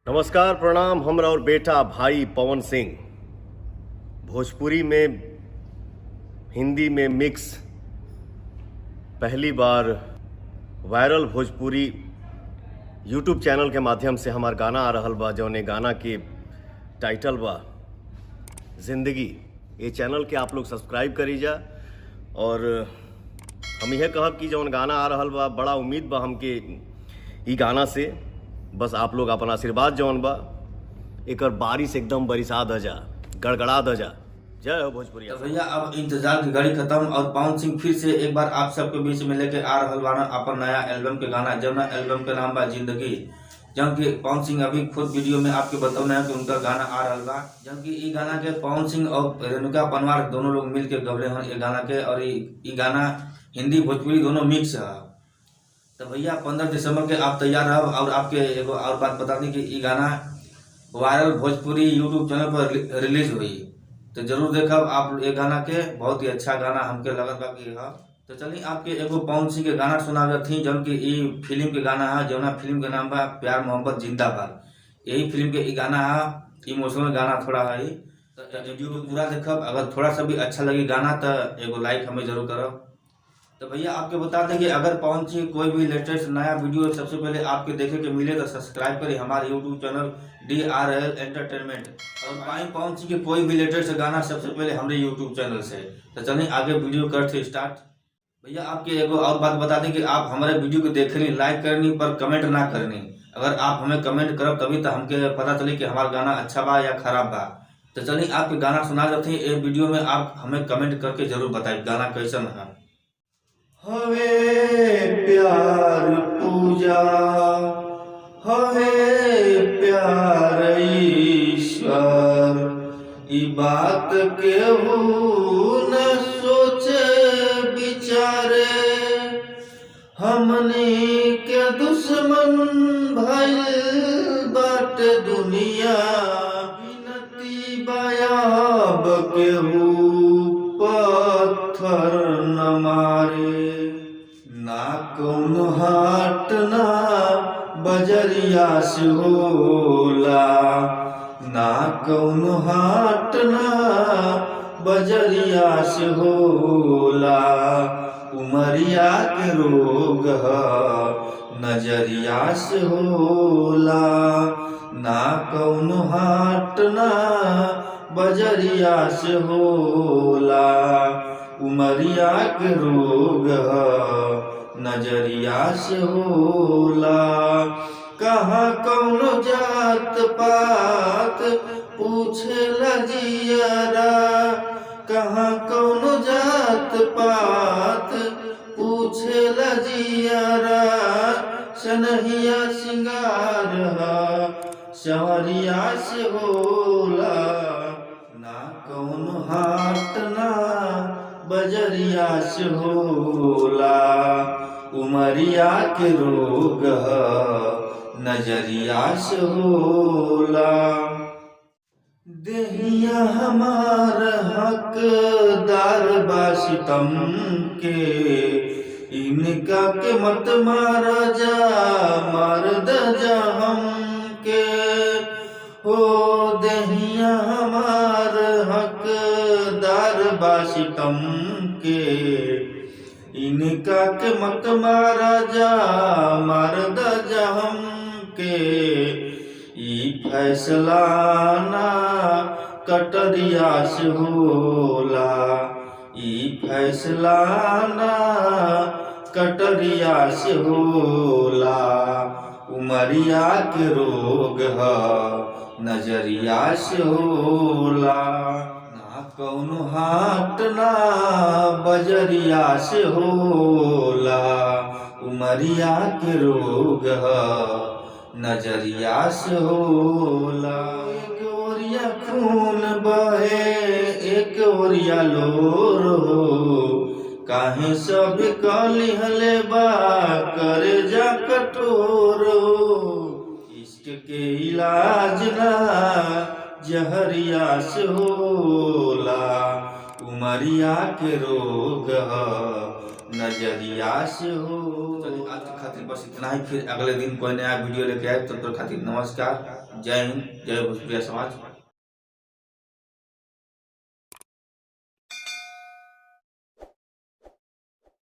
नमस्कार प्रणाम। हमरा और बेटा भाई पवन सिंह भोजपुरी में हिंदी में मिक्स पहली बार वायरल भोजपुरी यूट्यूब चैनल के माध्यम से हमार गाना आ रहल बा। जौने गाना के टाइटल बा जिंदगी। ये चैनल के आप लोग सब्सक्राइब करी जा और हम यह कहब कि जौन गाना आ रहल बा बड़ा उम्मीद बा हमके ई गाना से। बस आप लोग अपन आशीर्वाद जौन बा एक बारिश एकदम बरिसा द जा, गड़गड़ा द जा। जय हो भोजपुरिया। तो भैया अब इंतजार की घड़ी खत्म और पवन सिंह फिर से एक बार आप सबके बीच में लेके आ रहल बाना अपन नया एल्बम के गाना। जौन एल्बम के नाम बा जिंदगी। जौन की पवन सिंह अभी खुद वीडियो में आपके बतौने है कि उनका गाना आ रहल बा। जौन की ई गाना के पवन सिंह और रेणुका पनवार दोनों लोग मिल के गवले हैं ये गाना के। और ई गाना हिंदी भोजपुरी दोनों मिक्स है। तो भैया 15 दिसंबर के आप तैयार रहो। और आपके एगो और बात बता दी कि ये गाना वायरल भोजपुरी यूट्यूब चैनल पर रिलीज हुई। तो जरूर देखब आप ये गाना के। बहुत ही अच्छा गाना हमके लगत बा कि है। तो चलिए आपके एगो पवन सिंह के गाना सुनावे थी जौन की ई फिल्म के गाना है। जौना फिल्म के नाम बा प्यार मोहब्बत जिंदाबाद। यही फिल्म के ई गाना है। इमोशनल गाना थोड़ा है। तो वीडियो को पूरा देखब। अगर थोड़ा सा भी अच्छा लगी गाना तो एगो लाइक हमें जरूर करब। तो भैया आपके बता दें कि अगर पवन सिंह कोई भी लेटेस्ट नया वीडियो सबसे पहले आपके देखे के मिले तो सब्सक्राइब करें हमारे यूट्यूब चैनल DRL एंटरटेनमेंट। और पाई पवन सिंह के कोई भी लेटेस्ट गाना सबसे पहले हमारे यूट्यूब चैनल से। तो चलिए आगे वीडियो करते स्टार्ट। भैया आपके एगो और बात बता दें कि आप हमारे वीडियो को देखनी, लाइक करनी पर कमेंट ना करनी। अगर आप हमें कमेंट करब तभी तो हमके पता चले कि हमारा गाना अच्छा बा या खराब बा। तो चलिए आपके गाना सुना जाते हैं। एक वीडियो में आप हमें कमेंट करके जरूर बताइए गाना कैसन है। हवे प्यार पूजा हवे प्यार ईश्वर। ई बात केहू न सोचे बिचारे। हमनी के दुश्मन भइल बाट दुनिया। बिनती बायाब केहू पत्थर न मारे। ना कौनो हाट ना बजरिया से होला। ना कौनो हाट ना बजरिया से होला। उमरिया के रोग नजरिया से होला। ना कौनो हाट ना बजरिया से होला। उमरिया के रोग नजरिया से होला। कहाँ कौनो जात पात पूछे लजियरा। कहाँ कौनो जात पात पूछे लजियरा। सनहिया सिंगार संवरिया से होला। ना कौनो हाट ना बजरिया से होला। उमरिया के रोग नजरिया से होला। देहिया हमार हकदार बा सितम के। इनका के मत मारा जा मार द जा हमके। हो देहिया हमार हकदार बा सितम के। इनका के मत मारा जा मार द जा हमके। ई फैसला ना कटरिया से होला। ई फैसला ना कटरिया से होला। उमरिया के रोग नजरिया से होला। ना कौनो हाट ना बजरिया से होला। उमरिया के रोग नजरिया से होला। एक ओरिया खून बहे एक ओरिया लोर हो। काहे सब कली हले बा करे जा कठोर हो। इश्क के इलाज ना जहरिया से होला। उमरिया के रोग नजरिया से हो। आज खातिर बस इतना ही। फिर अगले दिन कोई नया वीडियो लेके आए। तब तक खातिर नमस्कार। जय हिंद, जय भोजपुरिया समाज।